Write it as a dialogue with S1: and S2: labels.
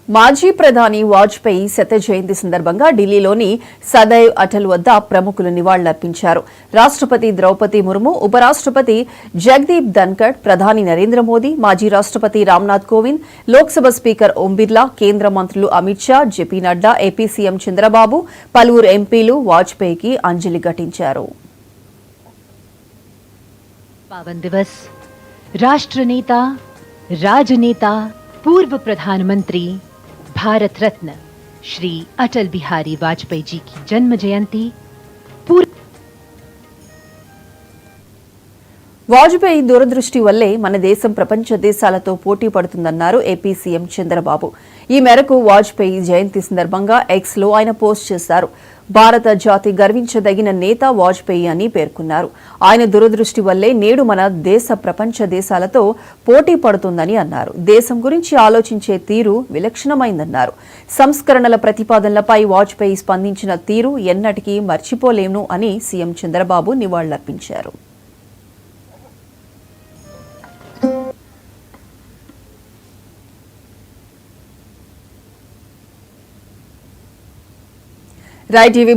S1: మాజీ ప్రధాని వాజ్పేయి శత జయంతి సందర్భంగా ఢిల్లీలోని సదైవ్ అటల్ వద్ద ప్రముఖులు నివాళులర్పించారు. రాష్ట్రపతి ద్రౌపది ముర్ము, ఉపరాష్ట్రపతి జగదీప్ ధన్కర్, ప్రధాని నరేంద్ర మోదీ, మాజీ రాష్ట్రపతి రామ్నాథ్ కోవింద్, లోక్సభ స్పీకర్ ఓం బిర్లా, కేంద్ర మంత్రులు Amit Shah, JP Nadda, AP CM Chandrababu, పలువురు ఎంపీలు వాజ్పేయికి అంజలి ఘటించారు.
S2: पावन दिवस राष्ट्र नेता, राजनेता, पूर्व प्रधानमंत्री, भारत रत्न श्री अटल बिहारी वाजपेयी जी की जन्म जयंती
S1: వాజ్పేయి దూరదృష్టి వల్లే మన దేశం ప్రపంచ దేశాలతో పోటీ పడుతుందన్నారు ఏపీ సీఎం చంద్రబాబు. ఈ మేరకు వాజ్పేయి జయంతి సందర్భంగా ఎక్స్ లో ఆయన పోస్ట్ చేశారు. భారత జాతి గర్వించదగిన నేత వాజ్పేయి అని పేర్కొన్నారు. ఆయన దూరదృష్టి వల్లే నేడు మన దేశ ప్రపంచ దేశాలతో పోటీ పడుతుందని అన్నారు. దేశం గురించి ఆలోచించే తీరు విలక్షణమైందన్నారు. సంస్కరణల ప్రతిపాదనలపై వాజ్పేయి స్పందించిన తీరు ఎన్నటికీ మర్చిపోలేను అని సీఎం చంద్రబాబు నివాళులర్పించారు. Right TV